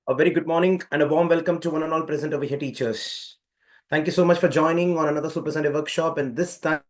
A very good morning and a warm welcome to one and all present over here, teachers. Thank you so much for joining on another Super Sunday workshop. And this time,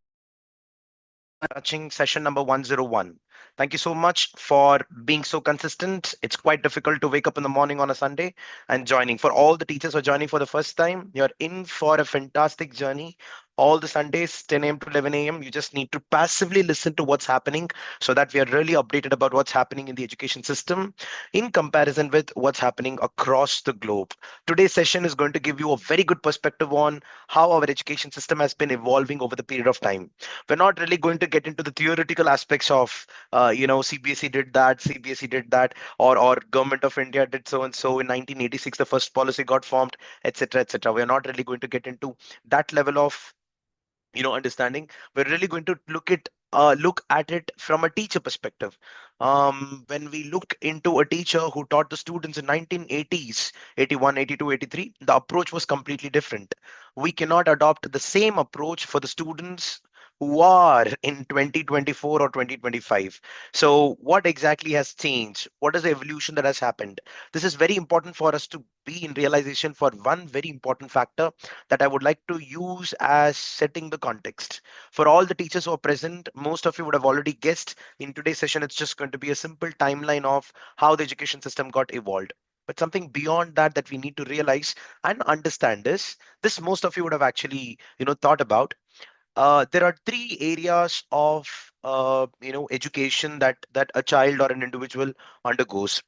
touching session number 101. Thank you so much for being so consistent. It's quite difficult to wake up in the morning on a Sunday and joining. For all the teachers who are joining for the first time, you're in for a fantastic journey. All the Sundays, 10 a.m. to 11 a.m. You just need to passively listen to what's happening so that we are really updated about what's happening in the education system in comparison with what's happening across the globe. Today's session is going to give you a very good perspective on how our education system has been evolving over the period of time. We're not really going to get into the theoretical aspects of CBSE did that, CBSE did that, or government of India did so and so in 1986 the first policy got formed, etc., etc. We're not really going to get into that level of understanding. We're really going to look at it from a teacher perspective. When we look into a teacher who taught the students in 1980s, 81, 82, 83, the approach was completely different. We cannot adopt the same approach for the students who are in 2024 or 2025. So what exactly has changed? What is the evolution that has happened? This is very important for us to be in realization for one very important factor that I would like to use as setting the context. For all the teachers who are present, most of you would have already guessed in today's session, it's just going to be a simple timeline of how the education system got evolved. But something beyond that that we need to realize and understand is this most of you would have actually, thought about. There are three areas of education that a child or an individual undergoes.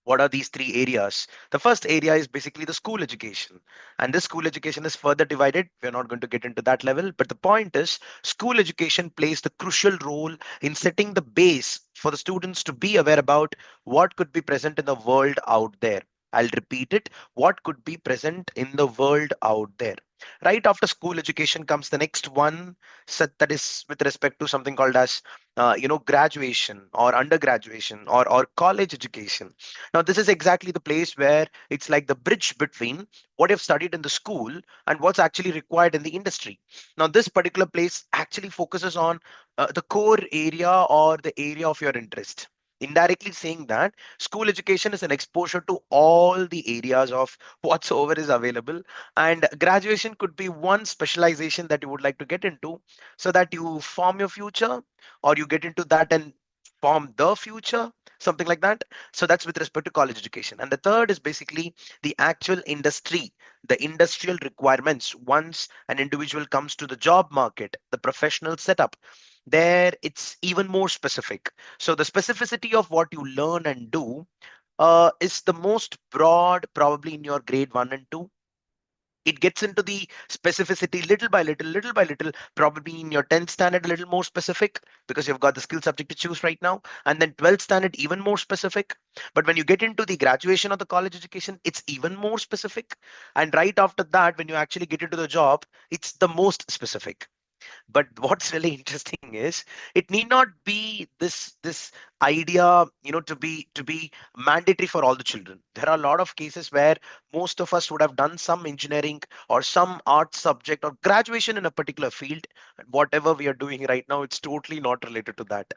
What are these three areas? The first area is basically the school education. And this school education is further divided. We're not going to get into that level. But the point is, school education plays the crucial role in setting the base for the students to be aware about what could be present in the world out there. I'll repeat it. What could be present in the world out there? Right after school education comes the next one, set that is with respect to something called as graduation or undergraduation or college education. Now, this is exactly the place where it's like the bridge between what you've studied in the school and what's actually required in the industry. Now, this particular place actually focuses on the core area or the area of your interest. Indirectly saying that school education is an exposure to all the areas of whatsoever is available, and graduation could be one specialization that you would like to get into so that you form your future or you get into that and form the future, something like that. So that's with respect to college education. And the third is basically the actual industry, the industrial requirements. Once an individual comes to the job market, the professional setup, there it's even more specific. So the specificity of what you learn and do is the most broad, probably in your grade one and two. It gets into the specificity little by little, probably in your 10th standard a little more specific because you've got the skill subject to choose right now, and then 12th standard even more specific. But when you get into the graduation of the college education, it's even more specific, and right after that when you actually get into the job, it's the most specific. But what's really interesting is it need not be this idea, to be mandatory for all the children. There are a lot of cases where most of us would have done some engineering or some art subject or graduation in a particular field, and whatever we are doing right now, it's totally not related to that.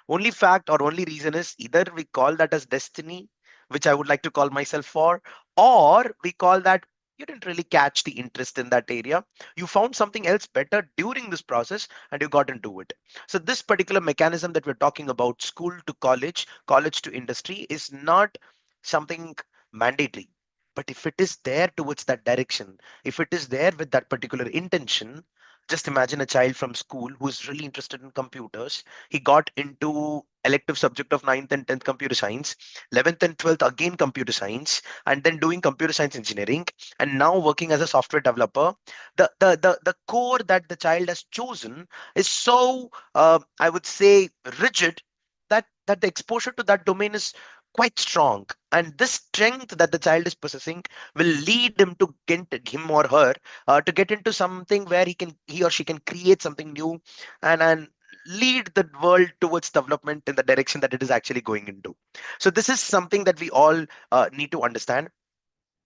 Only fact or only reason is either we call that as destiny, which I would like to call myself for, or we call that you didn't really catch the interest in that area. You found something else better during this process and you got into it. So this particular mechanism that we're talking about, school to college, college to industry, is not something mandatory. But if it is there towards that direction, if it is there with that particular intention, just imagine a child from school who is really interested in computers. He got into elective subject of 9th and 10th computer science, 11th and 12th again computer science, and then doing computer science engineering, and now working as a software developer. The core that the child has chosen is so I would say rigid that the exposure to that domain is quite strong, and this strength that the child is possessing will lead him to get him or her to get into something where he or she can create something new and lead the world towards development in the direction that it is actually going into. So this is something that we all need to understand: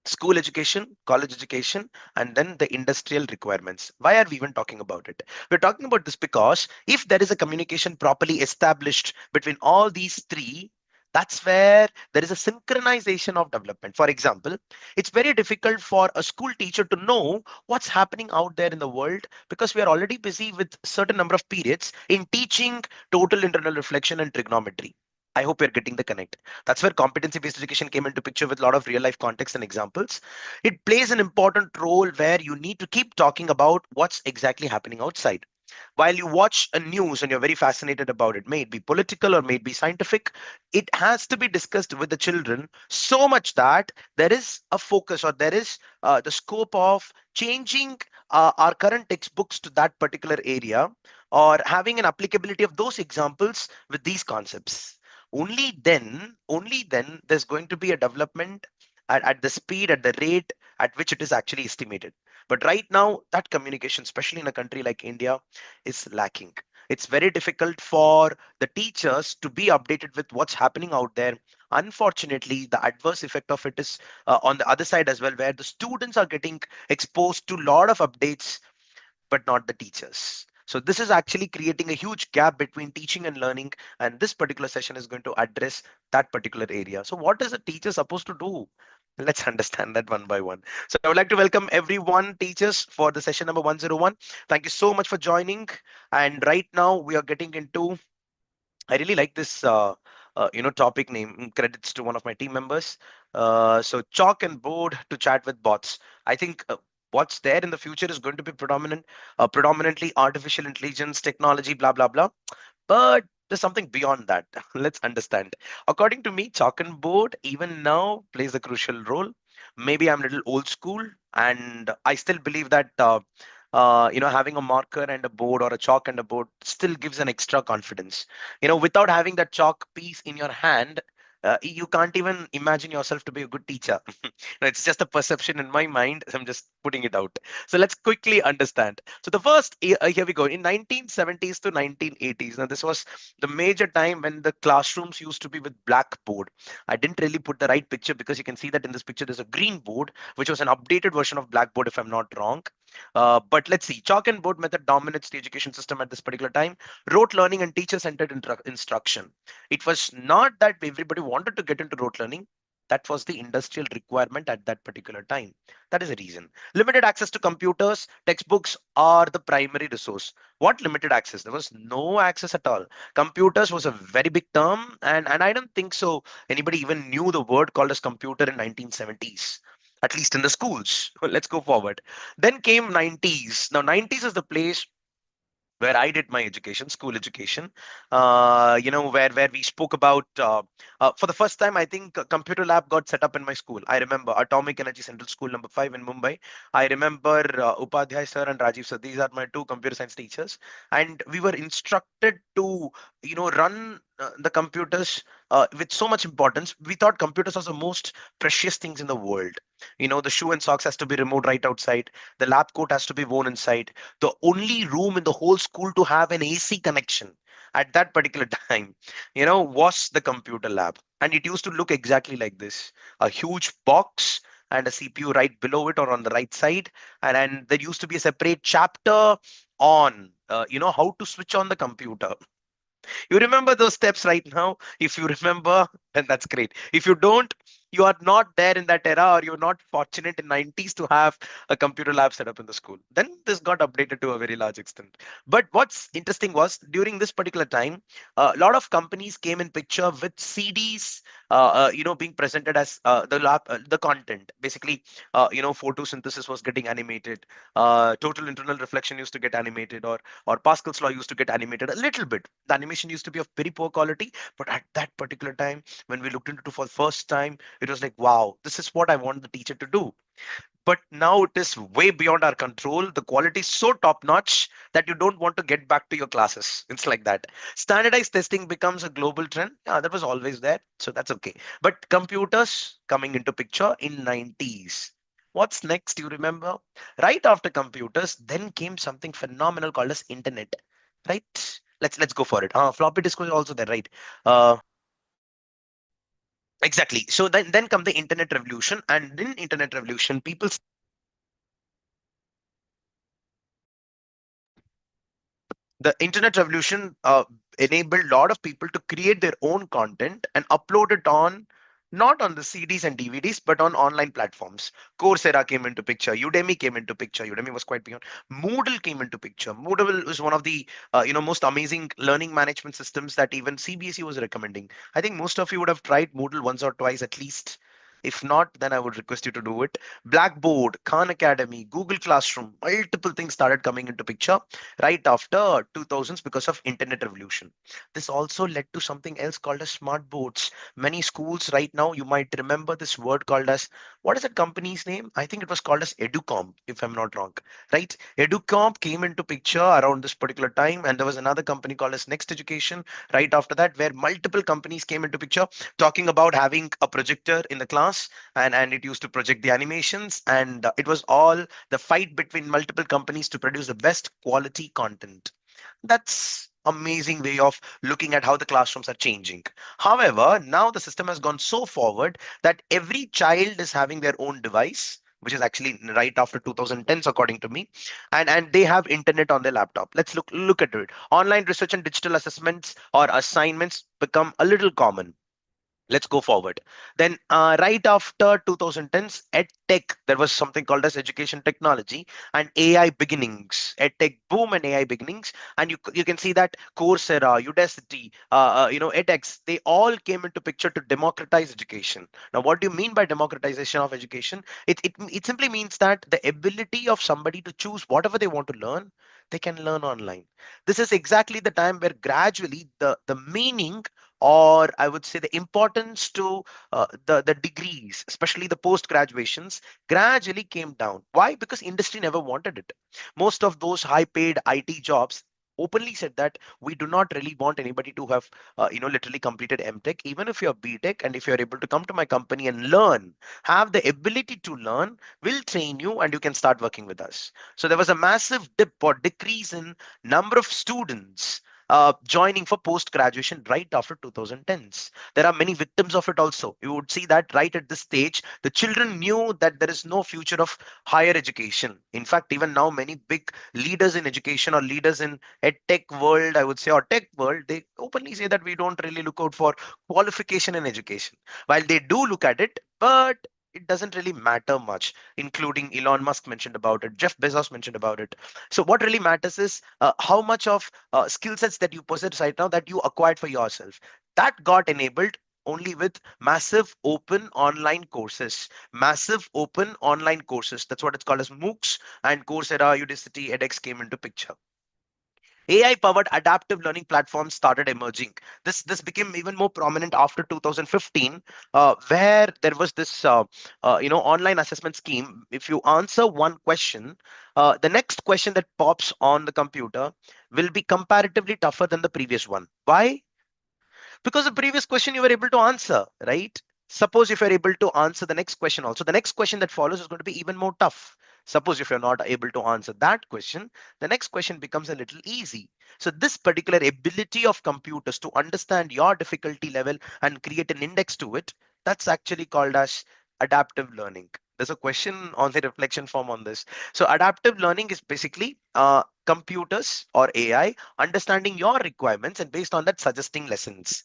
school education, college education, and then the industrial requirements. Why are we even talking about it? We're talking about this because if there is a communication properly established between all these three, That's where there is a synchronization of development. For example, it's very difficult for a school teacher to know what's happening out there in the world because we are already busy with certain number of periods in teaching total internal reflection and trigonometry. I hope you're getting the connect. That's where competency based education came into picture with a lot of real life context and examples. It plays an important role where you need to keep talking about what's exactly happening outside while you watch a news and you're very fascinated about it, may it be political or may it be scientific, it has to be discussed with the children so much that there is a focus or there is the scope of changing our current textbooks to that particular area or having an applicability of those examples with these concepts. Only then there's going to be a development at the speed, at the rate at which it is actually estimated. But right now, that communication, especially in a country like India, is lacking. It's very difficult for the teachers to be updated with what's happening out there. Unfortunately, the adverse effect of it is on the other side as well, where the students are getting exposed to a lot of updates, but not the teachers. So this is actually creating a huge gap between teaching and learning, and this particular session is going to address that particular area. So what is a teacher supposed to do? Let's understand that one by one. So I would like to welcome everyone, teachers, for the session number 101. Thank you so much for joining. And right now we are getting into, I really like this topic name. Credits to one of my team members. So chalk and board to chat with bots. I think what's there in the future is going to be predominantly artificial intelligence, technology, blah blah blah. But there's something beyond that. Let's understand. According to me, chalk and board even now plays a crucial role. Maybe I'm a little old school, and I still believe that having a marker and a board or a chalk and a board still gives an extra confidence. Without having that chalk piece in your hand, you can't even imagine yourself to be a good teacher. It's just a perception in my mind. I'm just putting it out. So let's quickly understand. So the first, here we go. In 1970s to 1980s, now this was the major time when the classrooms used to be with blackboard. I didn't really put the right picture because you can see that in this picture there's a green board, which was an updated version of blackboard, if I'm not wrong. But let's see. Chalk and board method dominates the education system at this particular time. Rote learning and teacher-centered instruction. It was not that everybody wanted to get into rote learning. That was the industrial requirement at that particular time. That is the reason. Limited access to computers, textbooks are the primary resource. What limited access? There was no access at all. Computers was a very big term, and I don't think so anybody even knew the word called as computer in 1970s, at least in the schools. Let's go forward. Then came 90s. Now 90s is the place where I did my education, school education, where we spoke about for the first time. I think a computer lab got set up in my school. I remember Atomic Energy Central School number 5 in Mumbai. I remember Upadhyay sir and Rajiv sir. These are my two computer science teachers, and we were instructed to run the computers with so much importance. We thought computers was the most precious things in the world. The shoe and socks has to be removed right outside. The lab coat has to be worn inside. The only room in the whole school to have an AC connection at that particular time, was the computer lab. And it used to look exactly like this: a huge box and a CPU right below it or on the right side. And there used to be a separate chapter on, how to switch on the computer. You remember those steps right now? If you remember, then that's great. If you don't, you are not there in that era, or you're not fortunate in 90s to have a computer lab set up in the school. Then this got updated to a very large extent. But what's interesting was during this particular time, a lot of companies came in picture with CDs, being presented as the content. Basically, photosynthesis was getting animated. Total internal reflection used to get animated, or Pascal's law used to get animated a little bit. The animation used to be of very poor quality, but at that particular time, when we looked into it for the first time, it was like, wow, this is what I want the teacher to do. But now it is way beyond our control. The quality is so top notch that you don't want to get back to your classes. It's like that. Standardized testing becomes a global trend. Yeah, that was always there, so that's okay. But computers coming into picture in 90s. What's next? You remember? Right after computers, then came something phenomenal called as internet. Right? Let's go for it. Floppy disk was also there, right? Uh, exactly. So then come the internet revolution, and in internet revolution, people the internet revolution enabled a lot of people to create their own content and upload it on, not on the CDs and DVDs, but on online platforms. Coursera came into picture. Udemy came into picture. Udemy was quite beyond. Moodle came into picture. Moodle is one of the most amazing learning management systems that even CBSE was recommending. I think most of you would have tried Moodle once or twice at least. If not, then I would request you to do it. Blackboard, Khan Academy, Google Classroom, multiple things started coming into picture right after 2000s because of internet revolution. This also led to something else called as smart boards. Many schools right now, you might remember this word called as, what is that company's name? I think it was called as Educom, if I'm not wrong, right? Educom came into picture around this particular time, and there was another company called as Next Education right after that, where multiple companies came into picture talking about having a projector in the class, and it used to project the animations, and it was all the fight between multiple companies to produce the best quality content. That's amazing way of looking at how the classrooms are changing. However, now the system has gone so forward that every child is having their own device, which is actually right after 2010s according to me, and they have internet on their laptop. Let's look at it. Online research and digital assessments or assignments become a little common. Let's go forward. Then right after 2010s, EdTech, there was something called as education technology and AI beginnings. EdTech boom and AI beginnings. And you can see that Coursera, Udacity, edX, they all came into picture to democratize education. Now, what do you mean by democratization of education? It simply means that the ability of somebody to choose whatever they want to learn, they can learn online. This is exactly the time where gradually the meaning, or I would say the importance to the degrees, especially the post graduations, gradually came down. Why? Because industry never wanted it. Most of those high paid IT jobs openly said that we do not really want anybody to have literally completed MTech. Even if you're BTech, and if you're able to come to my company and learn, have the ability to learn, we'll train you and you can start working with us. So there was a massive dip or decrease in number of students joining for post graduation right after 2010s. There are many victims of it also. You would see that right at this stage, the children knew that there is no future of higher education. In fact, even now, many big leaders in education or leaders in ed tech world, I would say, or tech world, they openly say that we don't really look out for qualification in education. While they do look at it, but it doesn't really matter much, including Elon Musk mentioned about it, Jeff Bezos mentioned about it. So what really matters is how much of skill sets that you possess right now that you acquired for yourself. That got enabled only with massive open online courses. Massive open online courses. That's what it's called as MOOCs, and Coursera, Udacity, edX came into picture. AI powered adaptive learning platforms started emerging. This became even more prominent after 2015, where there was this online assessment scheme. If you answer one question, the next question that pops on the computer will be comparatively tougher than the previous one. Why? Because the previous question you were able to answer, right? Suppose if you're able to answer the next question also, the next question that follows is going to be even more tough. Suppose if you're not able to answer that question, the next question becomes a little easy. So this particular ability of computers to understand your difficulty level and create an index to it, that's actually called as adaptive learning. There's a question on the reflection form on this. So adaptive learning is basically computers or AI understanding your requirements and based on that suggesting lessons.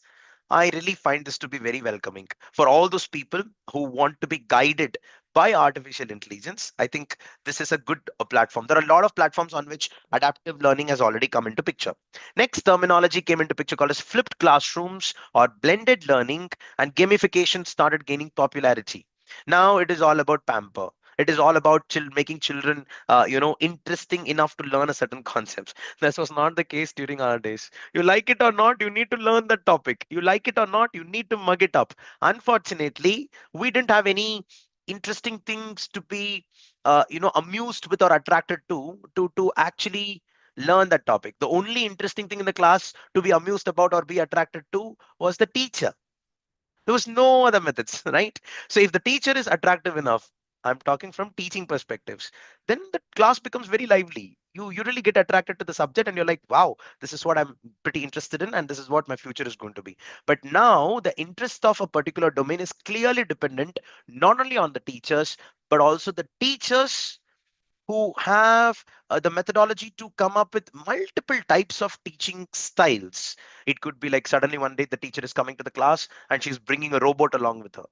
I really find this to be very welcoming for all those people who want to be guided by artificial intelligence. I think this is a good platform. There are a lot of platforms on which adaptive learning has already come into picture. Next terminology came into picture called as flipped classrooms or blended learning, and gamification started gaining popularity. Now it is all about pamper. It is all about making children, interesting enough to learn a certain concepts. This was not the case during our days. You like it or not, you need to learn the topic. You like it or not, you need to mug it up. Unfortunately, we didn't have any interesting things to be amused with or attracted to actually learn that topic. The only interesting thing in the class to be amused about or be attracted to was the teacher. There was no other methods, right? So if the teacher is attractive enough, I'm talking from teaching perspectives, then the class becomes very lively. You really get attracted to the subject and you're like, wow, this is what I'm pretty interested in, and this is what my future is going to be. But now the interest of a particular domain is clearly dependent not only on the teachers, but also the teachers who have the methodology to come up with multiple types of teaching styles. It could be like suddenly one day the teacher is coming to the class and she's bringing a robot along with her.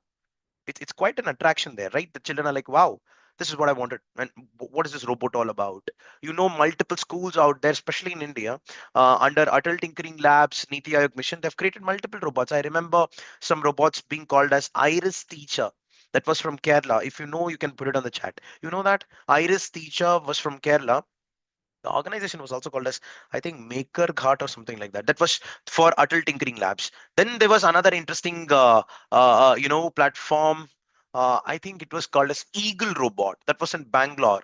It's quite an attraction there, right? The children are like, wow, this is what I wanted. And what is this robot all about? Multiple schools out there, especially in India, under Atal Tinkering Labs, Niti Aayog mission, they've created multiple robots. I remember some robots being called as Iris Teacher. That was from Kerala. If you know, you can put it on the chat. You know that Iris Teacher was from Kerala. The organization was also called as, I think, Maker Ghat or something like that. That was for Atal Tinkering Labs. Then there was another interesting platform. I think it was called as Eagle Robot. That was in Bangalore,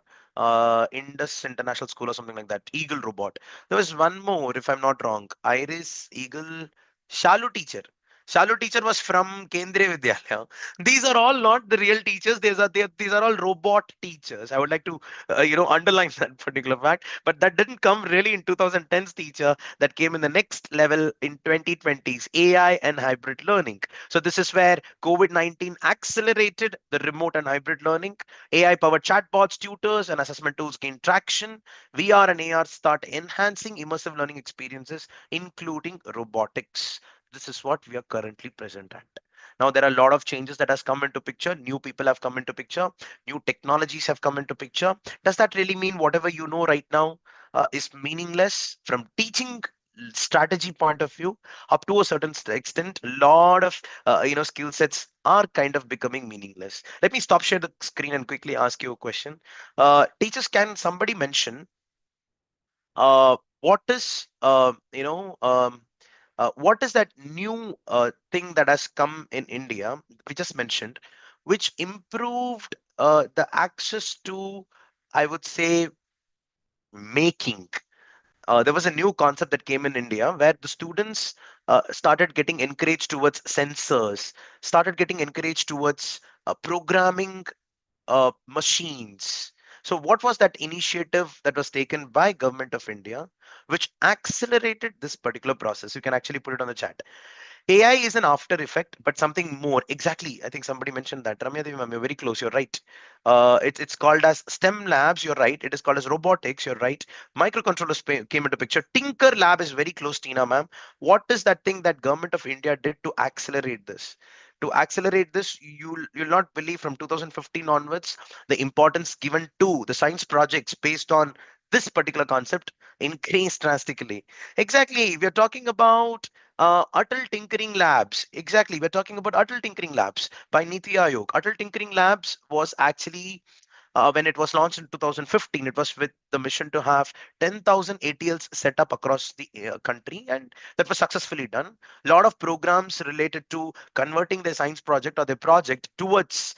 Indus International School or something like that. Eagle Robot. There was one more, if I'm not wrong. Iris, Eagle, Shalu Teacher. Shalu Teacher was from Kendriya Vidyalaya. These are all not the real teachers. These are all robot teachers. I would like to underline that particular fact. But that didn't come really in 2010's teacher. That came in the next level in 2020's AI and hybrid learning. So this is where COVID-19 accelerated the remote and hybrid learning. AI powered chatbots, tutors, and assessment tools gain traction. VR and AR start enhancing immersive learning experiences, including robotics. This is what we are currently present at. Now there are a lot of changes that has come into picture. New people have come into picture. New technologies have come into picture. Does that really mean whatever you know right now is meaningless? From teaching strategy point of view, up to a certain extent, a lot of skill sets are kind of becoming meaningless. Let me stop share the screen and quickly ask you a question. Teachers, can somebody mention what is what is that new thing that has come in India, we just mentioned, which improved the access to, I would say, making. There was a new concept that came in India where the students started getting encouraged towards sensors, started getting encouraged towards programming machines. So what was that initiative that was taken by Government of India which accelerated this particular process? You can actually put it on the chat. AI is an after effect, but something more. Exactly. I think somebody mentioned that. Ramya Devi ma'am, you're very close. You're right. It's called as STEM labs. You're right. It is called as robotics. You're right. Microcontrollers came into picture. Tinker Lab is very close, Tina ma'am. What is that thing that Government of India did to accelerate this? To accelerate this, you'll not believe, from 2015 onwards, the importance given to the science projects based on this particular concept increased drastically. Exactly. We are talking about Atal Tinkering Labs. Exactly. We're talking about Atal Tinkering Labs by Niti Aayog. Atal Tinkering Labs was actually, when it was launched in 2015, it was with the mission to have 10,000 ATLs set up across the country, and that was successfully done. A lot of programs related to converting their science project or their project towards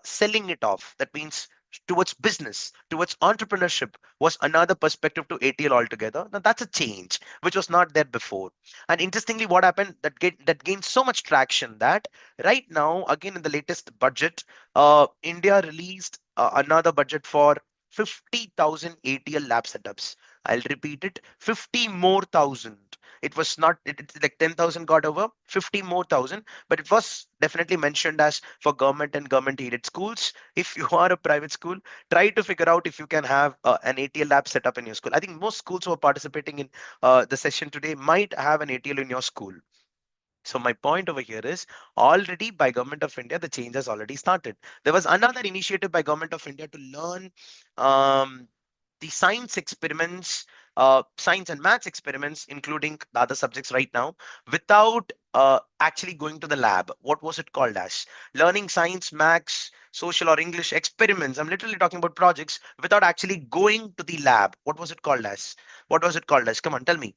selling it off. That means towards business, towards entrepreneurship was another perspective to ATL altogether. Now that's a change which was not there before. And interestingly, what happened that gained so much traction that right now, again in the latest budget, India released another budget for 50,000 ATL lab setups. I'll repeat it, 50 more thousand. It was not, it's like 10,000 got over, 50 more thousand, but it was definitely mentioned as for government and government aided schools. If you are a private school, try to figure out if you can have an ATL lab set up in your school. I think most schools who are participating in the session today might have an ATL in your school. So my point over here is, already by Government of India, the change has already started. There was another initiative by Government of India to learn um, the science experiments, science and maths experiments, including the other subjects right now, without actually going to the lab. What was it called as? Learning science, maths, social or English experiments. I'm literally talking about projects without actually going to the lab. What was it called as? What was it called as? Come on, tell me.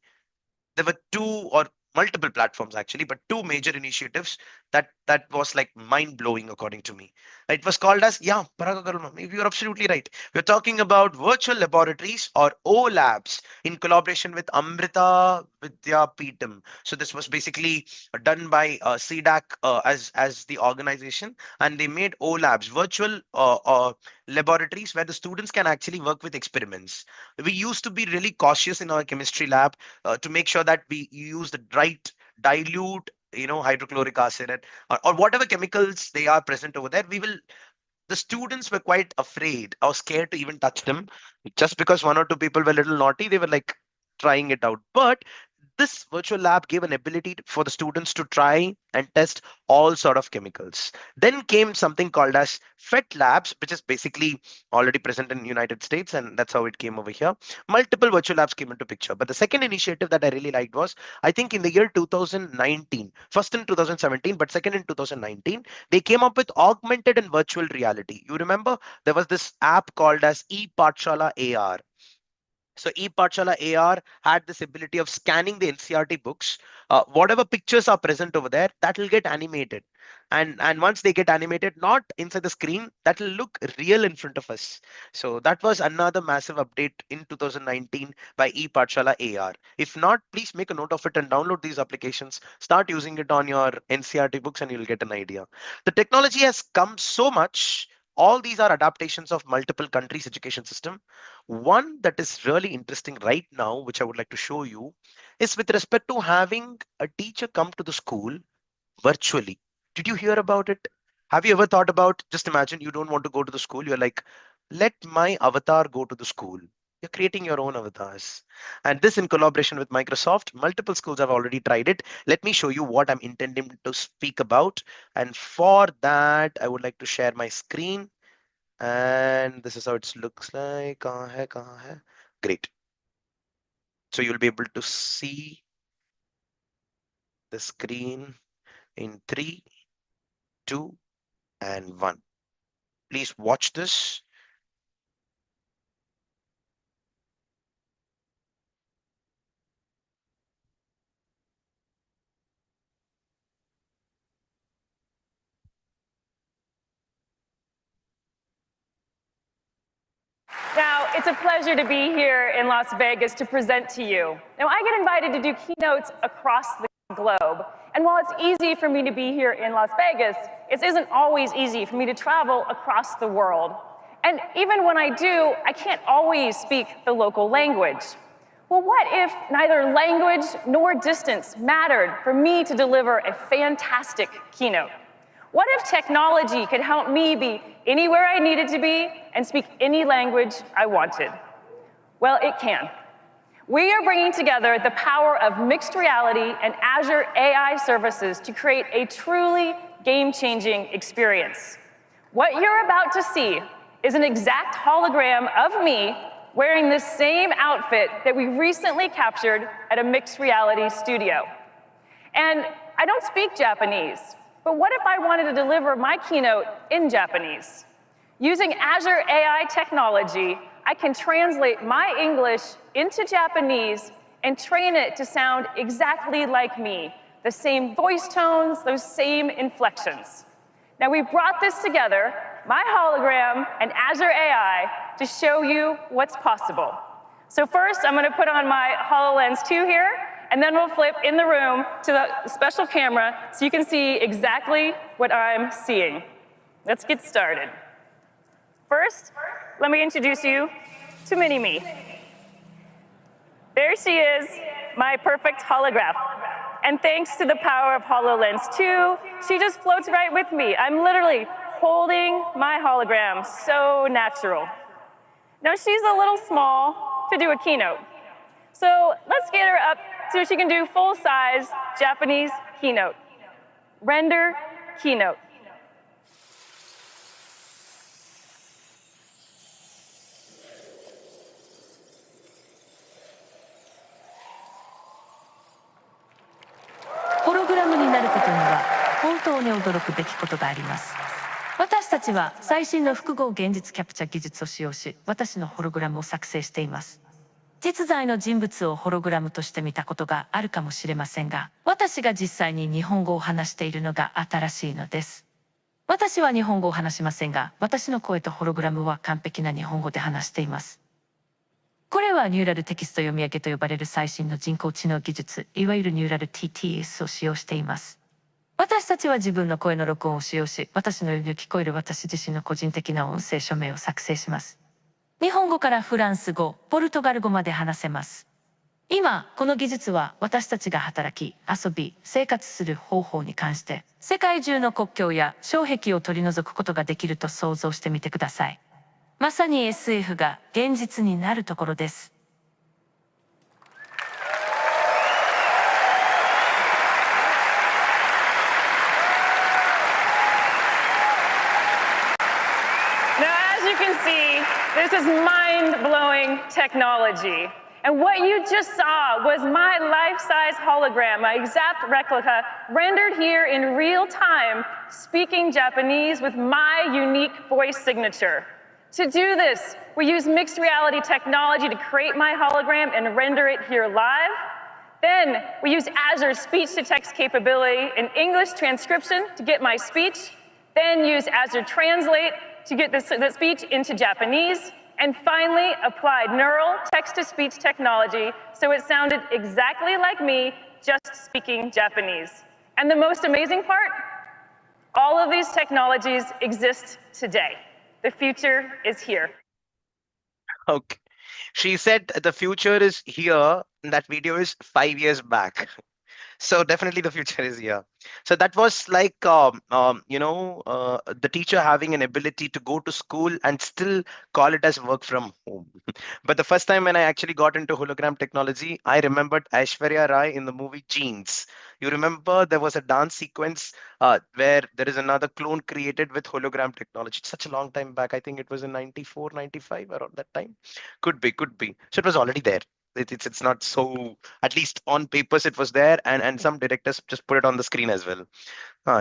There were two or multiple platforms actually, but two major initiatives that was like mind blowing according to me. It was called as, yeah, Paragagaram, you're absolutely right. We're talking about virtual laboratories or O labs in collaboration with Amrita Vidya Peetam. So this was basically done by CDAC as the organization, and they made O labs, virtual laboratories where the students can actually work with experiments. We used to be really cautious in our chemistry lab to make sure that we use the right dilute hydrochloric acid or whatever chemicals they are present over there. We will, the students were quite afraid or scared to even touch them. Just because one or two people were a little naughty, they were like trying it out. But this virtual lab gave an ability for the students to try and test all sort of chemicals. Then came something called as FET labs, which is basically already present in United States, and that's how it came over here. Multiple virtual labs came into picture. But the second initiative that I really liked was, I think in the year 2019, first in 2017, but second in 2019, they came up with augmented and virtual reality. You remember there was this app called as ePathshala AR. So ePathshala AR had this ability of scanning the NCRT books. Whatever pictures are present over there, that will get animated. And once they get animated, not inside the screen, that will look real in front of us. So that was another massive update in 2019 by ePathshala AR. If not, please make a note of it and download these applications. Start using it on your NCRT books and you'll get an idea. The technology has come so much. All these are adaptations of multiple countries' education system. One that is really interesting right now, which I would like to show you, is with respect to having a teacher come to the school virtually. Did you hear about it? Have you ever thought about, just imagine you don't want to go to the school. You're like, let my avatar go to the school. You're creating your own avatars. And this in collaboration with Microsoft, multiple schools have already tried it. Let me show you what I'm intending to speak about. And for that, I would like to share my screen. And this is how it looks like. Kahan hai? Great. So you'll be able to see the screen in 3, 2, and 1. Please watch this. Now, it's a pleasure to be here in Las Vegas to present to you. Now, I get invited to do keynotes across the globe, and while it's easy for me to be here in Las Vegas, it isn't always easy for me to travel across the world. And even when I do, I can't always speak the local language. Well, what if neither language nor distance mattered for me to deliver a fantastic keynote? What if technology could help me be anywhere I needed to be and speak any language I wanted? Well, it can. We are bringing together the power of mixed reality and Azure AI services to create a truly game-changing experience. What you're about to see is an exact hologram of me wearing this same outfit that we recently captured at a mixed reality studio. And I don't speak Japanese, but what if I wanted to deliver my keynote in Japanese? Using Azure AI technology, I can translate my English into Japanese and train it to sound exactly like me, the same voice tones, those same inflections. Now, we brought this together, my hologram and Azure AI, to show you what's possible. So first, I'm going to put on my HoloLens 2 here, and then we'll flip in the room to the special camera so you can see exactly what I'm seeing. Let's get started. First, let me introduce you to Mini-Me. There she is, my perfect holograph. And thanks to the power of HoloLens 2, she just floats right with me. I'm literally holding my hologram, so natural. Now she's a little small to do a keynote. So let's get her up so she can do full-size Japanese keynote. Render keynote.ホログラムになることには本当に驚くべきことがあります。私たちは最新の複合現実キャプチャ技術を使用し、私のホログラムを作成しています。実在の人物をホログラムとして見たことがあるかもしれませんが、私が実際に日本語を話しているのが新しいのです。私は日本語を話しませんが、私の声とホログラムは完璧な日本語で話しています。これはニューラルテキスト読み上げと呼ばれる最新の人工知能技術、いわゆるニューラル TTS を使用しています。私たちは自分の声の録音を使用し、私のように聞こえる私自身の個人的な音声署名を作成します。日本語からフランス語、ポルトガル語まで話せます。今この技術は私たちが働き、遊び、生活する方法に関して世界中の国境や障壁を取り除くことができると想像してみてください。まさに SF が現実になるところです。Now, as you can see, this is mind-blowing technology. And what you just saw was my life-size hologram, my exact replica, rendered here in real time, speaking Japanese with my unique voice signature. To do this, we use mixed reality technology to create my hologram and render it here live. Then we use Azure's speech-to-text capability and English transcription to get my speech, then use Azure Translate to get the speech into Japanese, and finally applied neural text-to-speech technology so it sounded exactly like me, just speaking Japanese. And the most amazing part? All of these technologies exist today. The future is here. Okay. She said the future is here. And that video is 5 years back. So definitely the future is here. So that was like the teacher having an ability to go to school and still call it as work from home. But the first time when I actually got into hologram technology, I remembered Aishwarya Rai in the movie Jeans. You remember there was a dance sequence where there is another clone created with hologram technology. It's such a long time back. I think it was in 94, 95 around that time. Could be, could be. So it was already there. It's not so, at least on papers it was there, and some directors just put it on the screen as well.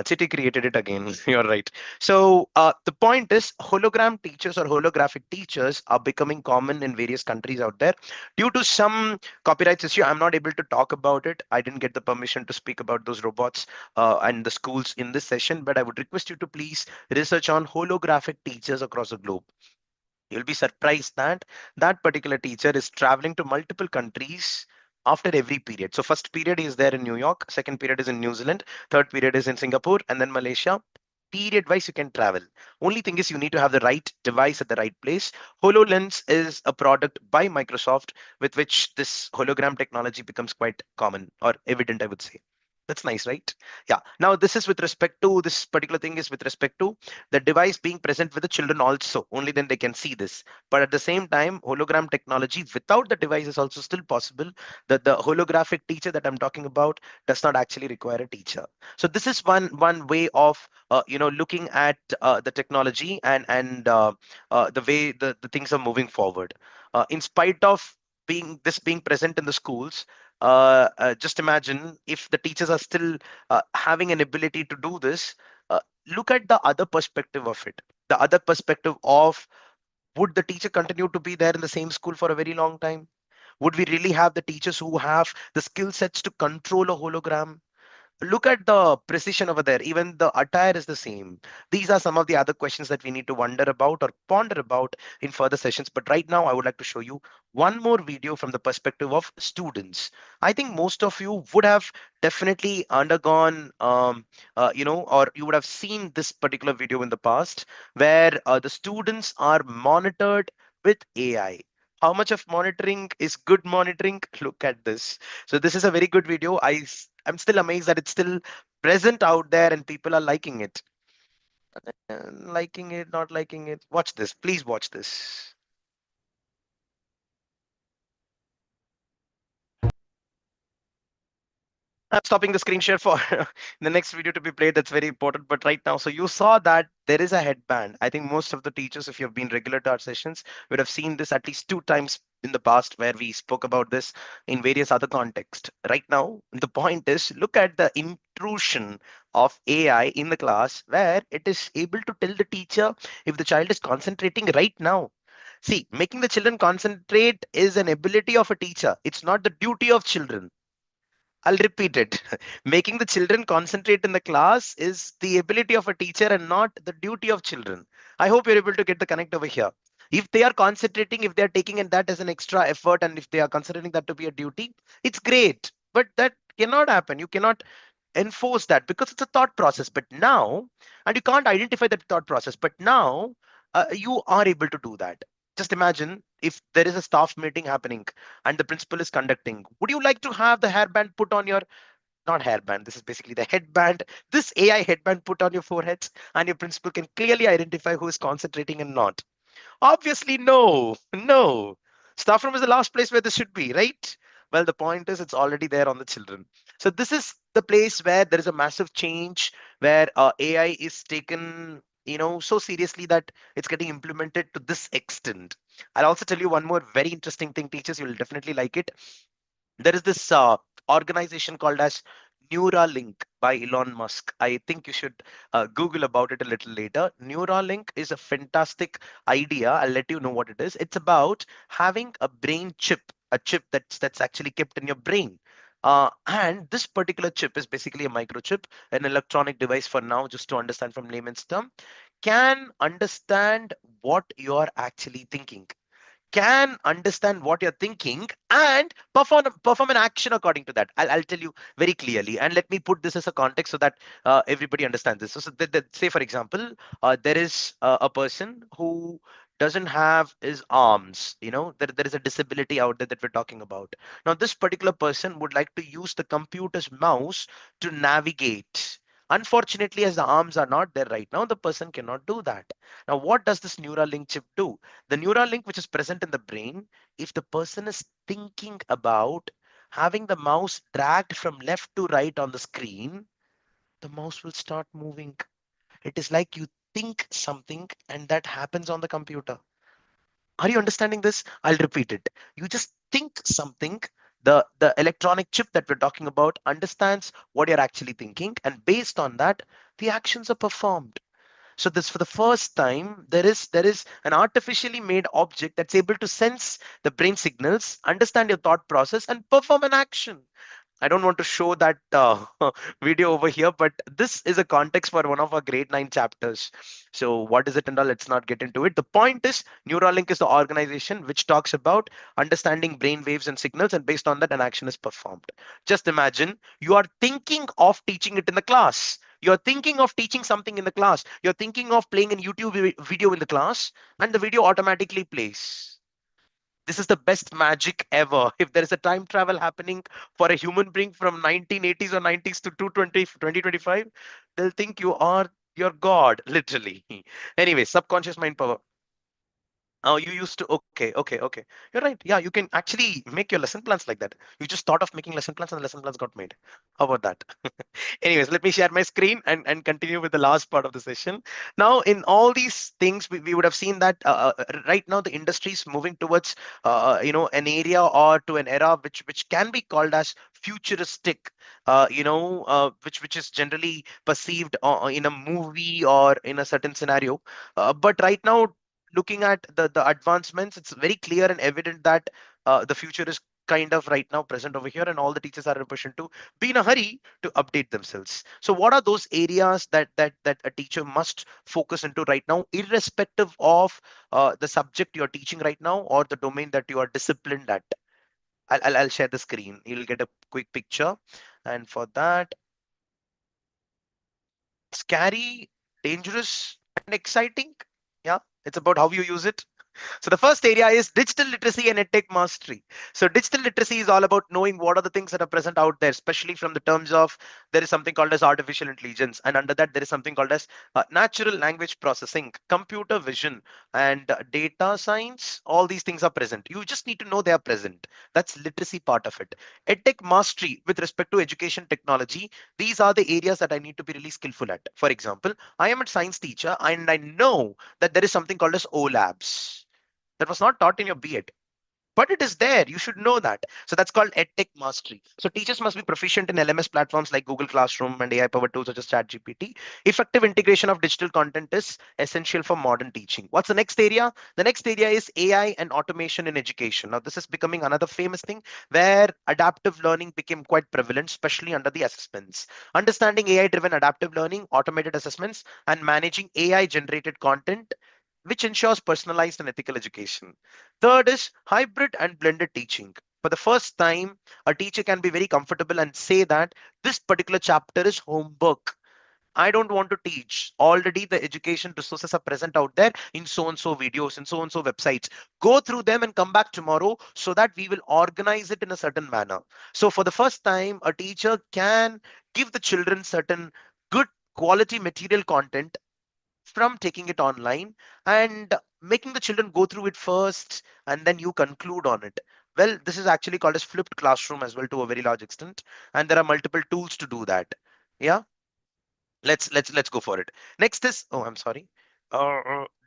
Chitty created it again. You're right. So the point is, hologram teachers or holographic teachers are becoming common in various countries out there. Due to some copyrights issue, I'm not able to talk about it. I didn't get the permission to speak about those robots and the schools in this session, but I would request you to please research on holographic teachers across the globe. You'll be surprised that that particular teacher is traveling to multiple countries after every period. So first period is there in New York, second period is in New Zealand, third period is in Singapore, and then Malaysia. Period wise, you can travel. Only thing is you need to have the right device at the right place. HoloLens is a product by Microsoft with which this hologram technology becomes quite common or evident, I would say. That's nice, right? Yeah. Now this is with respect to this particular thing is with respect to the device being present with the children also. Only then they can see this. But at the same time, hologram technology without the device is also still possible. That the holographic teacher that I'm talking about does not actually require a teacher. So this is one way of looking at the technology and the way the things are moving forward. In spite of being present in the schools, just imagine if the teachers are still having an ability to do this. Look at the other perspective of it. The other perspective of, would the teacher continue to be there in the same school for a very long time? Would we really have the teachers who have the skill sets to control a hologram? Look at the precision over there. Even the attire is the same. These are some of the other questions that we need to wonder about or ponder about in further sessions. But right now, I would like to show you one more video from the perspective of students. I think most of you would have definitely undergone, or you would have seen this particular video in the past where the students are monitored with AI. How much of monitoring is good monitoring? Look at this. So this is a very good video. I'm still amazed that it's still present out there and people are liking it. Liking it, not liking it. Watch this. Please watch this. I'm stopping the screen share for the next video to be played. That's very important. But right now, so you saw that there is a headband. I think most of the teachers, if you've been regular to our sessions, would have seen this at least 2 times in the past where we spoke about this in various other contexts. Right now, the point is, look at the intrusion of AI in the class where it is able to tell the teacher if the child is concentrating right now. See, making the children concentrate is an ability of a teacher. It's not the duty of children. I'll repeat it. Making the children concentrate in the class is the ability of a teacher and not the duty of children. I hope you're able to get the connect over here. If they are concentrating, if they're taking in that as an extra effort, and if they are considering that to be a duty, it's great. But that cannot happen. You cannot enforce that because it's a thought process. But now, and you can't identify that thought process, but now you are able to do that. Just imagine if there is a staff meeting happening and the principal is conducting. Would you like to have the hairband put on your, not hairband, this is basically the headband, this AI headband put on your foreheads, and your principal can clearly identify who is concentrating and not? Obviously, no, no. Staff room is the last place where this should be, right? Well, the point is it's already there on the children. So this is the place where there is a massive change, where AI is taken, so seriously that it's getting implemented to this extent. I'll also tell you one more very interesting thing, teachers. You'll definitely like it. There is this organization called as Neuralink by Elon Musk. I think you should Google about it a little later. Neuralink is a fantastic idea. I'll let you know what it is. It's about having a brain chip, a chip that's actually kept in your brain. And this particular chip is basically a microchip, an electronic device for now, just to understand from layman's term, can understand what you're actually thinking, can understand what you're thinking, and perform an action according to that. I'll tell you very clearly, and let me put this as a context so that everybody understands this. Say for example, there is a person who doesn't have his arms. There is a disability out there that we're talking about. Now this particular person would like to use the computer's mouse to navigate. Unfortunately, as the arms are not there right now, the person cannot do that. Now what does this Neuralink chip do? The neural link which is present in the brain, if the person is thinking about having the mouse dragged from left to right on the screen, the mouse will start moving. It is like you think something and that happens on the computer. Are you understanding this? I'll repeat it. You just think something. The electronic chip that we're talking about understands what you're actually thinking, and based on that, the actions are performed. So this, for the first time, there is an artificially made object that's able to sense the brain signals, understand your thought process, and perform an action. I don't want to show that video over here, but this is a context for one of our grade 9 chapters. So what is it and all? Let's not get into it. The point is, Neuralink is the organization which talks about understanding brain waves and signals, and based on that, an action is performed. Just imagine you are thinking of teaching it in the class. You're thinking of teaching something in the class. You're thinking of playing a YouTube video in the class, and the video automatically plays. This is the best magic ever. If there is a time travel happening for a human being from 1980s or 90s to 2025, they'll think you are your god, literally. Anyway, subconscious mind power. Oh, you used to. Okay, okay, okay. You're right. Yeah, you can actually make your lesson plans like that. You just thought of making lesson plans and the lesson plans got made. How about that? Anyways, let me share my screen and continue with the last part of the session. Now, in all these things, we would have seen that right now the industry is moving towards an area or to an era which can be called as futuristic, which is generally perceived in a movie or in a certain scenario. But right now, looking at the advancements, it's very clear and evident that the future is kind of right now present over here, and all the teachers are in a position to be in a hurry to update themselves. So what are those areas that a teacher must focus into right now, irrespective of the subject you're teaching right now or the domain that you are disciplined at? I'll share the screen. You'll get a quick picture, and for that, scary, dangerous, and exciting. Yeah, it's about how you use it. So the first area is digital literacy and EdTech mastery. So digital literacy is all about knowing what are the things that are present out there, especially from the terms of there is something called as artificial intelligence, and under that there is something called as natural language processing, computer vision, and data science. All these things are present. You just need to know they are present. That's literacy part of it. EdTech mastery with respect to education technology. These are the areas that I need to be really skillful at. For example, I am a science teacher and I know that there is something called as O labs that was not taught in your B.Ed, but it is there. You should know that. So that's called EdTech mastery. So teachers must be proficient in LMS platforms like Google Classroom and AI-powered tools such as ChatGPT. Effective integration of digital content is essential for modern teaching. What's the next area? The next area is AI and automation in education. Now, this is becoming another famous thing where adaptive learning became quite prevalent, especially under the assessments. Understanding AI-driven adaptive learning, automated assessments, and managing AI-generated content, which ensures personalized and ethical education. Third is hybrid and blended teaching. For the first time, a teacher can be very comfortable and say that this particular chapter is homework. I don't want to teach. Already the education resources are present out there in so and so videos and so and so websites. Go through them and come back tomorrow so that we will organize it in a certain manner. So for the first time, a teacher can give the children certain good quality material content from taking it online and making the children go through it first and then you conclude on it. Well, this is actually called as flipped classroom as well to a very large extent, and there are multiple tools to do that. Yeah, let's go for it. Next is, oh, I'm sorry,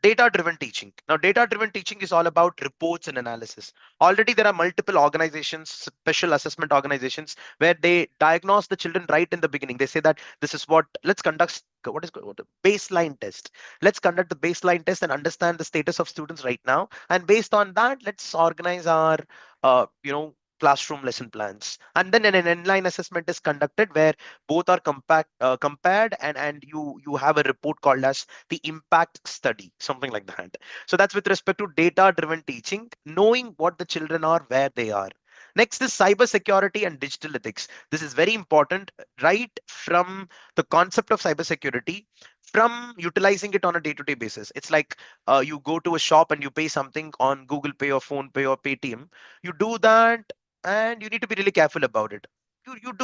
data driven teaching. Now data driven teaching is all about reports and analysis. Already there are multiple organizations, special assessment organizations, where they diagnose the children right in the beginning. They say that this is what, let's conduct what baseline test. Let's conduct the baseline test and understand the status of students right now, and based on that let's organize our classroom lesson plans. And then an inline assessment is conducted where both are compared, and you have a report called as the impact study, something like that. So that's with respect to data driven teaching, knowing what the children are, where they are. Next is cyber security and digital ethics. This is very important, right from the concept of cyber security, from utilizing it on a day-to-day basis. It's like you go to a shop and you pay something on Google Pay or Phone Pay or Paytm. You do that and you need to be really careful about it. You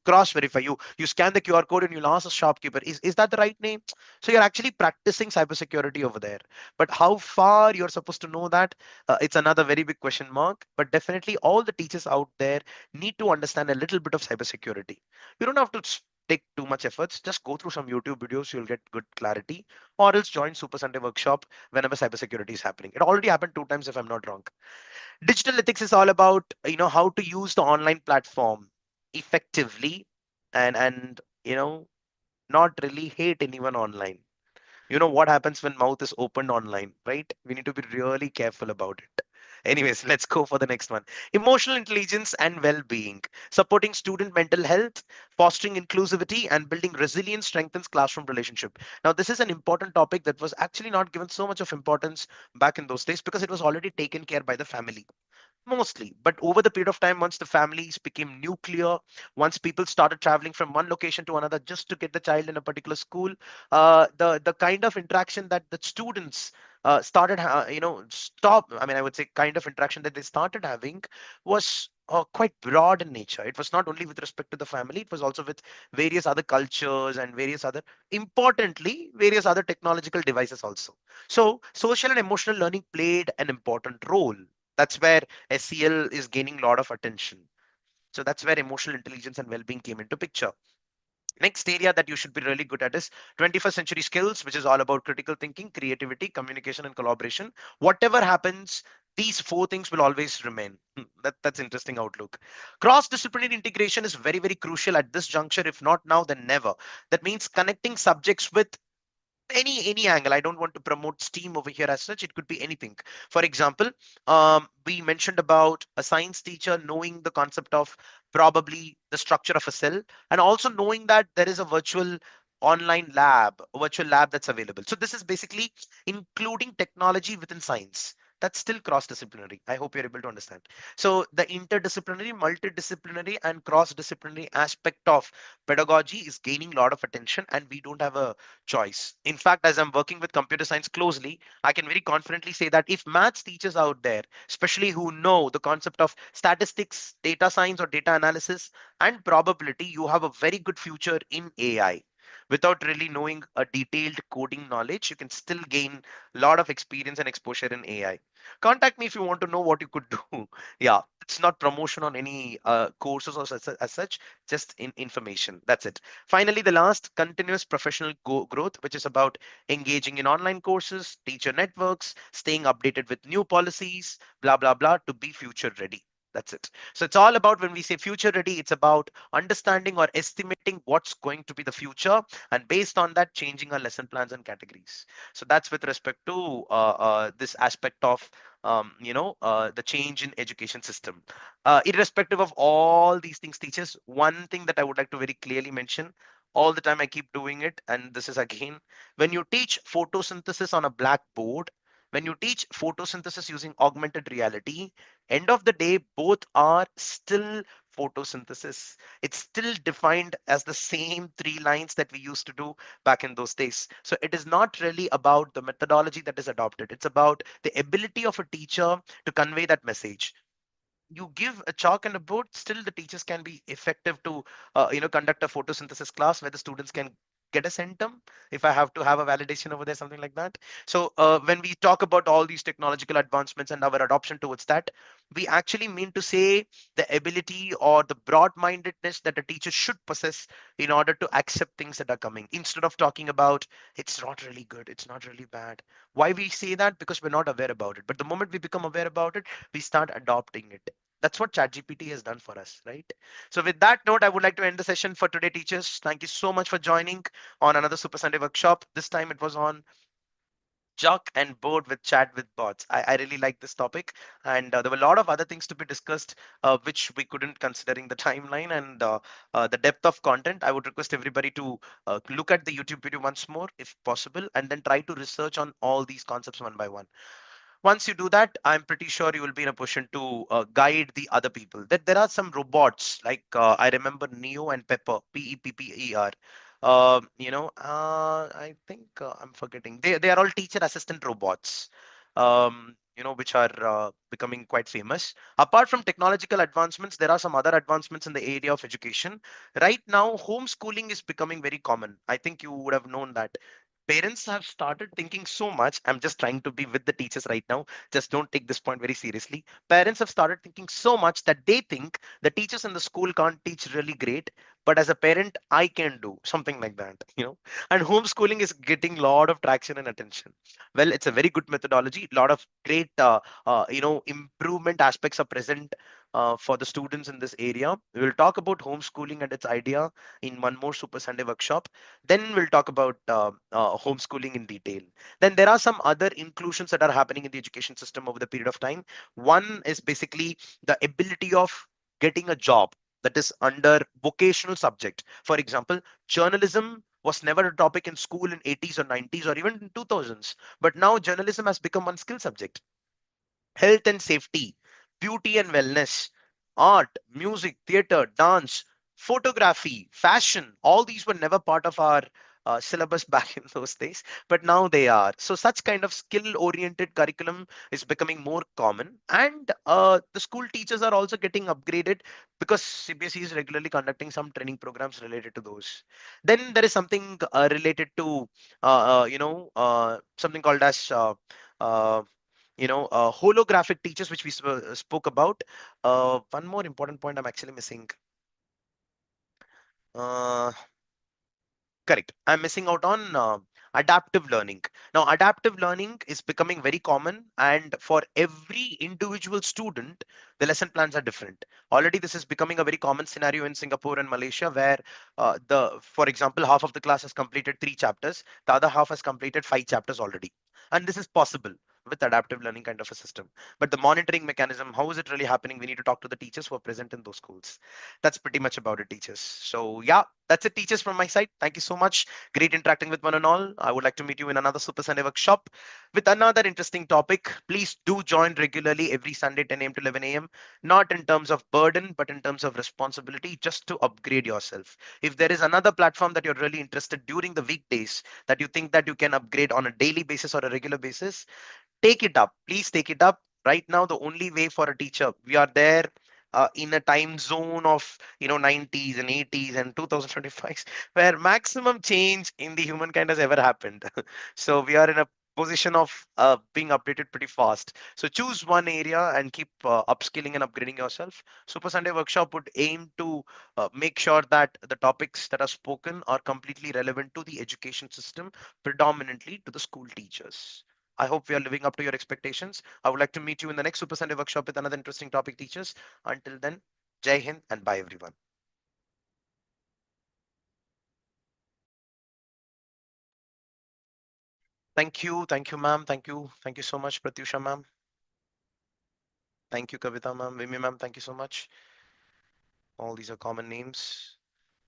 cross verify, you scan the QR code and you'll ask the shopkeeper, is that the right name? So you're actually practicing cybersecurity over there. But how far you're supposed to know that, it's another very big question mark. But definitely all the teachers out there need to understand a little bit of cybersecurity. You don't have to take too much efforts, just go through some YouTube videos, you'll get good clarity, or else join Super Sunday workshop whenever cybersecurity is happening. It already happened 2 times if I'm not wrong. Digital ethics is all about how to use the online platform effectively, and not really hate anyone online. You know what happens when mouth is opened online, right? We need to be really careful about it. Anyways, let's go for the next one. Emotional intelligence and well-being. Supporting student mental health, fostering inclusivity, and building resilience strengthens classroom relationship. Now this is an important topic that was actually not given so much of importance back in those days because it was already taken care by the family mostly. But over the period of time, once the families became nuclear, once people started traveling from one location to another just to get the child in a particular school, the kind of interaction that the students started stop I mean, I would say kind of interaction that they started having was quite broad in nature. It was not only with respect to the family, it was also with various other cultures and various other, importantly, various other technological devices also. So social and emotional learning played an important role. That's where SEL is gaining a lot of attention. So that's where emotional intelligence and well-being came into picture. Next area that you should be really good at is 21st century skills, which is all about critical thinking, creativity, communication, and collaboration. Whatever happens, these four things will always remain. That's interesting outlook. Cross-disciplinary integration is very, very crucial at this juncture. If not now, then never. That means connecting subjects with any angle. I don't want to promote steam over here as such. It could be anything. For example, we mentioned about a science teacher knowing the concept of probably the structure of a cell, and also knowing that there is a online lab, a virtual lab that's available. So this is basically including technology within science. That's still cross-disciplinary. I hope you're able to understand. So the interdisciplinary, multidisciplinary, and cross-disciplinary aspect of pedagogy is gaining a lot of attention, and we don't have a choice. In fact, as I'm working with computer science closely, I can very confidently say that if maths teachers out there, especially who know the concept of statistics, data science, or data analysis, and probability, you have a very good future in AI. Without really knowing a detailed coding knowledge, you can still gain a lot of experience and exposure in AI. Contact me if you want to know what you could do. Yeah, it's not promotion on any courses or as such, just in information. That's it. Finally, the last, continuous professional growth, which is about engaging in online courses, teacher networks, staying updated with new policies, blah, blah, blah, to be future ready. That's it. So it's all about, when we say future ready, it's about understanding or estimating what's going to be the future, and based on that, changing our lesson plans and categories. So that's with respect to this aspect of the change in education system. Irrespective of all these things, teachers, one thing that I would like to very clearly mention, all the time I keep doing it, and this is again, when you teach photosynthesis on a blackboard, when you teach photosynthesis using augmented reality, end of the day, both are still photosynthesis. It's still defined as the same 3 lines that we used to do back in those days. So it is not really about the methodology that is adopted. It's about the ability of a teacher to convey that message. You give a chalk and a board, still the teachers can be effective to conduct a photosynthesis class where the students can get a centum if I have to have a validation over there, something like that. So when we talk about all these technological advancements and our adoption towards that, we actually mean to say the ability or the broad-mindedness that a teacher should possess in order to accept things that are coming, instead of talking about it's not really good, it's not really bad. Why we say that? Because we're not aware about it, but the moment we become aware about it, we start adopting it. That's what ChatGPT has done for us, right? So with that note, I would like to end the session for today, teachers. Thank you so much for joining on another Super Sunday workshop. This time it was on Chuck and board with chat with bots. I really like this topic, and there were a lot of other things to be discussed, which we couldn't considering the timeline and the depth of content. I would request everybody to look at the YouTube video once more, if possible, and then try to research on all these concepts one by one. Once you do that, I'm pretty sure you will be in a position to guide the other people. That there are some robots like I remember Neo and Pepper, Pepper. I think I'm forgetting. They are all teacher assistant robots. Which are becoming quite famous. Apart from technological advancements, there are some other advancements in the area of education. Right now, homeschooling is becoming very common. I think you would have known that parents have started thinking so much. I'm just trying to be with the teachers right now. Just don't take this point very seriously. Parents have started thinking so much that they think the teachers in the school can't teach really great, but as a parent, I can do something like that. And homeschooling is getting a lot of traction and attention. Well, it's a very good methodology. A lot of great, improvement aspects are present for the students in this area. We will talk about homeschooling and its idea in one more Super Sunday workshop. Then we'll talk about homeschooling in detail. Then there are some other inclusions that are happening in the education system over the period of time. One is basically the ability of getting a job that is under vocational subject. For example, journalism was never a topic in school in 80s or 90s or even in 2000s, but now journalism has become one skill subject. Health and safety, beauty and wellness, art, music, theater, dance, photography, fashion, all these were never part of our syllabus back in those days, but now they are. So such kind of skill oriented curriculum is becoming more common, and the school teachers are also getting upgraded because CBSE is regularly conducting some training programs related to those. Then there is something related to something called as uh, holographic teachers, which we spoke about. One more important point I'm actually missing. Uh, Correct. I'm missing out on adaptive learning. Now, adaptive learning is becoming very common, and for every individual student, the lesson plans are different. Already, this is becoming a very common scenario in Singapore and Malaysia, where for example, half of the class has completed 3 chapters, the other half has completed 5 chapters already, and this is possible with adaptive learning kind of a system. But the monitoring mechanism, how is it really happening? We need to talk to the teachers who are present in those schools. That's pretty much about it, teachers. So yeah, that's it, teachers, from my side. Thank you so much. Great interacting with one and all. I would like to meet you in another Super Sunday workshop with another interesting topic. Please do join regularly every Sunday, 10 a.m. to 11 a.m. Not in terms of burden, but in terms of responsibility, just to upgrade yourself. If there is another platform that you're really interested during the weekdays that you think that you can upgrade on a daily basis or a regular basis, take it up. Please take it up. Right now, the only way for a teacher, we are there in a time zone of 90s and 80s and 2025, where maximum change in the humankind has ever happened. So we are in a position of being updated pretty fast. So choose one area and keep upskilling and upgrading yourself. Super Sunday workshop would aim to make sure that the topics that are spoken are completely relevant to the education system, predominantly to the school teachers. I hope we are living up to your expectations. I would like to meet you in the next Super Sunday workshop with another interesting topic, teachers. Until then, Jai Hind and bye, everyone. Thank you, ma'am. Thank you so much, Pratyusha, ma'am. Thank you, Kavita, ma'am. Vimi, ma'am. Thank you so much. All these are common names.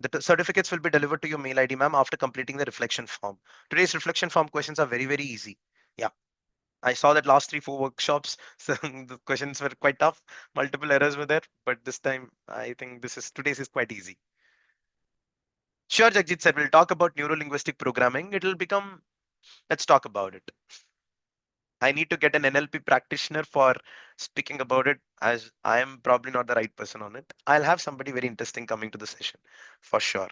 The certificates will be delivered to your mail ID, ma'am, after completing the reflection form. Today's reflection form questions are very, very easy. Yeah. I saw that last 3-4 workshops, so the questions were quite tough. Multiple errors were there, but this time I think today's is quite easy. Sure, Jagjit said we'll talk about neuro-linguistic programming. Let's talk about it. I need to get an NLP practitioner for speaking about it, as I am probably not the right person on it. I'll have somebody very interesting coming to the session for sure.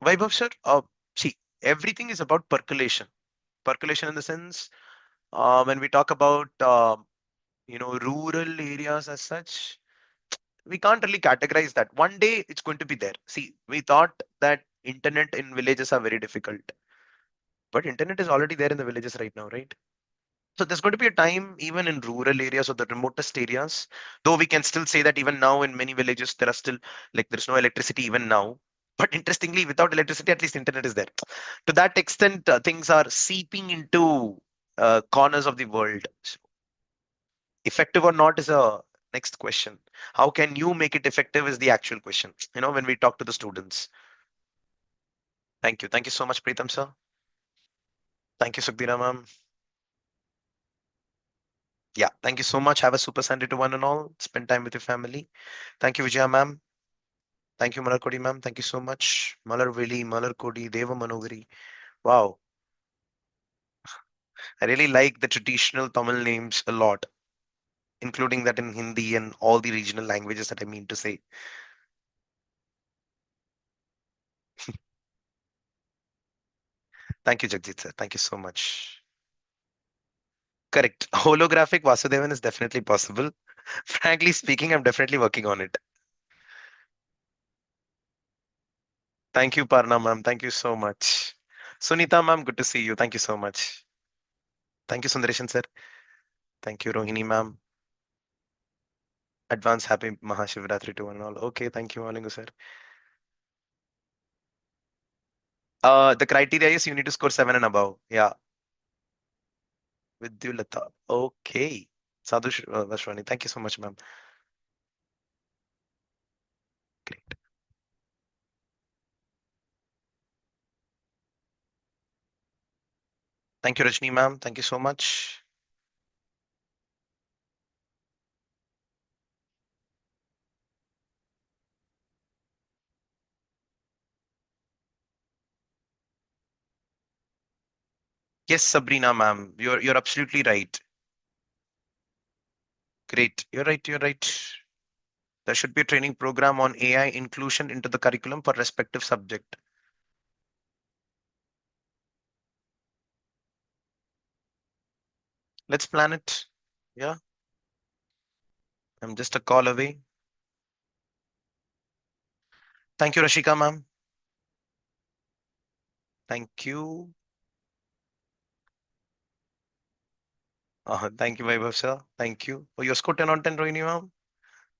Vaibhav sir, see, everything is about percolation. Percolation in the sense, when we talk about rural areas as such, we can't really categorize that. One day it's going to be there. See, we thought that internet in villages are very difficult, but internet is already there in the villages right now, right? So there's going to be a time even in rural areas or the remotest areas, though we can still say that even now in many villages there are still, like, there's no electricity even now. But interestingly, without electricity, at least internet is there. To that extent, things are seeping into corners of the world. So effective or not is a next question. How can you make it effective is the actual question, when we talk to the students. Thank you. Thank you so much, Preetham sir. Thank you, Sukhdira ma'am. Yeah, thank you so much. Have a super Sunday to one and all. Spend time with your family. Thank you, Vijaya ma'am. Thank you, Malar Kodi ma'am. Thank you so much. Malar Veli, Malar Kodi, Deva Manogari. Wow. I really like the traditional Tamil names a lot, including that in Hindi and all the regional languages that I mean to say. Thank you, Jagjit sir. Thank you so much. Correct. Holographic Vasudevan is definitely possible. Frankly speaking, I'm definitely working on it. Thank you, Parna ma'am. Thank you so much. Sunita ma'am, good to see you. Thank you so much. Thank you, Sundareshan sir. Thank you, Rohini ma'am. Advance happy Mahashivratri to one and all. Okay, thank you, Malingu sir. The criteria is you need to score 7 and above. Yeah. Vidyulata. Okay. Sadhu Vashwani. Thank you so much, ma'am. Great. Thank you, Rajni ma'am. Thank you so much. Yes, Sabrina ma'am. You're absolutely right. Great. You're right. You're right. There should be a training program on AI inclusion into the curriculum for respective subject. Let's plan it. Yeah. I'm just a call away. Thank you, Rashika ma'am. Thank you. Thank you, Vaibhav sir. Thank you. Oh, your score 10 on 10, Rohini ma'am.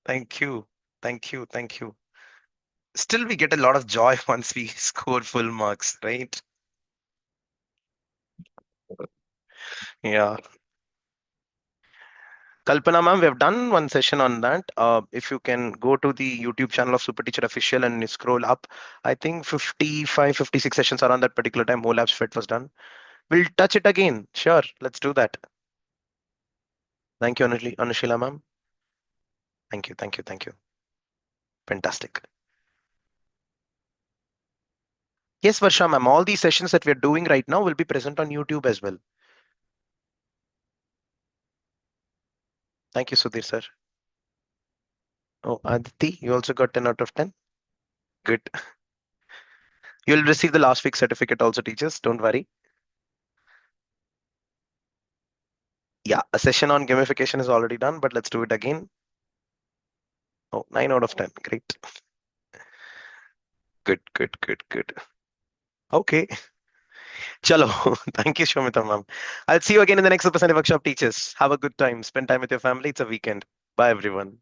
Thank you. Thank you. Thank you. Still, we get a lot of joy once we score full marks, right? Yeah. Kalpana ma'am, we have done one session on that. If you can go to the YouTube channel of Super Teacher Official and you scroll up, I think 55, 56 sessions are on that particular time. Whole Labs Fit was done. We'll touch it again. Sure, let's do that. Thank you, Anushila ma'am. Thank you, thank you, thank you. Fantastic. Yes, Varsha ma'am, all these sessions that we're doing right now will be present on YouTube as well. Thank you, Sudhir sir. Oh, Aditi, you also got 10 out of 10. Good. You'll receive the last week certificate also, teachers. Don't worry. Yeah, a session on gamification is already done, but let's do it again. Oh, 9 out of 10. Great. Good, good, good, good. Okay. Chalo. Thank you, Shomita ma'am. I'll see you again in the next Super Sunday workshop, teachers. Have a good time. Spend time with your family. It's a weekend. Bye, everyone.